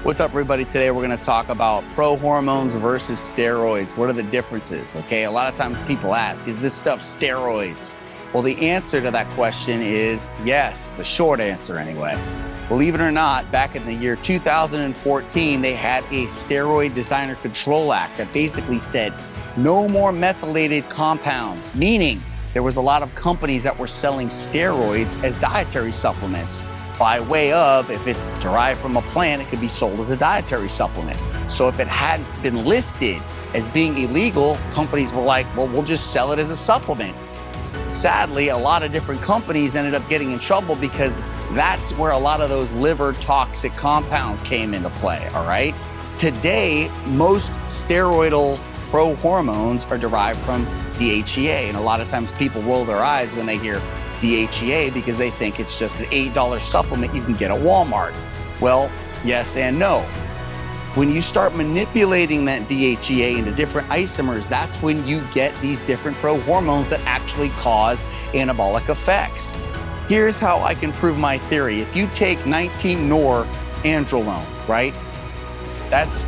What's up, everybody? Today we're going to talk about prohormones versus steroids. What are the differences? Okay, a lot of times people ask, is this stuff steroids? Well, the answer to that question is yes, the short answer anyway. Believe it or not, back in the year 2014, they had a Steroid Designer Control Act that basically said no more methylated compounds, meaning there was a lot of companies that were selling steroids as dietary supplements. By way of, if it's derived from a plant, it could be sold as a dietary supplement. So if it hadn't been listed as being illegal, companies were like, well, we'll just sell it as a supplement. Sadly, a lot of different companies ended up getting in trouble because that's where a lot of those liver toxic compounds came into play, all right? Today, most steroidal prohormones are derived from DHEA, and a lot of times people roll their eyes when they hear DHEA because they think it's just an $8 supplement you can get at Walmart. Well, yes and no. When you start manipulating that DHEA into different isomers, that's when you get these different prohormones that actually cause anabolic effects. Here's how I can prove my theory. If you take 19-norandrolone, right? That's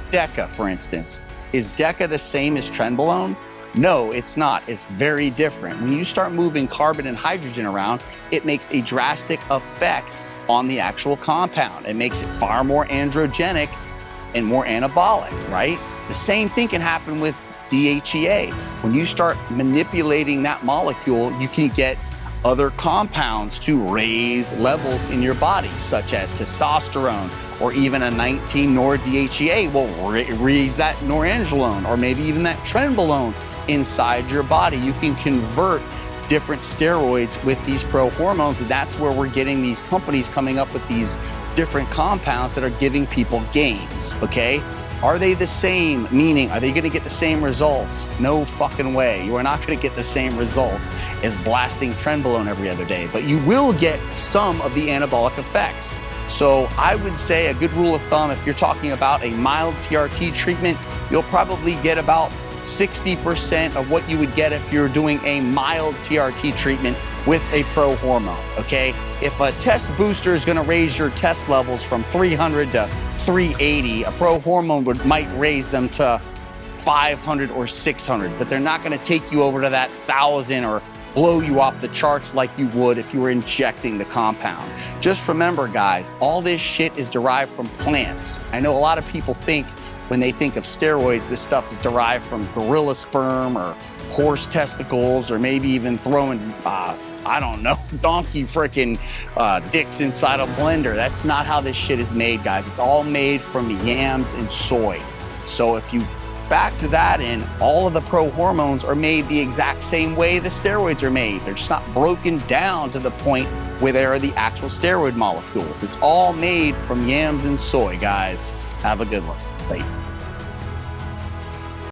DHEA, for instance. Is DHEA the same as trenbolone? No, it's not. It's very different. When you start moving carbon and hydrogen around, it makes a drastic effect on the actual compound. It makes it far more androgenic and more anabolic, right? The same thing can happen with DHEA. When you start manipulating that molecule, you can get other compounds to raise levels in your body, such as testosterone, or even a 19-nor-DHEA will raise that norandrolone, or maybe even that trenbolone inside your body. You can convert different steroids with these prohormones, and that's where we're getting these companies coming up with these different compounds that are giving people gains, okay? Are they the same? Meaning, are they gonna get the same results? No fucking way. You are not gonna get the same results as blasting trenbolone every other day, but you will get some of the anabolic effects. So I would say a good rule of thumb, if you're talking about a mild TRT treatment, you'll probably get about 60% of what you would get if you're doing a mild TRT treatment with a prohormone, okay? If a test booster is gonna raise your test levels from 300 to 380, a prohormone might raise them to 500 or 600, but they're not gonna take you over to that 1,000 or blow you off the charts like you would if you were injecting the compound. Just remember, guys, all this shit is derived from plants. I know a lot of people think when they think of steroids, this stuff is derived from gorilla sperm or horse testicles, or maybe even throwing, I don't know, donkey frickin' dicks inside a blender. That's not how this shit is made, guys. It's all made from yams and soy. So if you factor that in, all of the prohormones are made the exact same way the steroids are made. They're just not broken down to the point where they are the actual steroid molecules. It's all made from yams and soy, guys. Have a good one. Bye.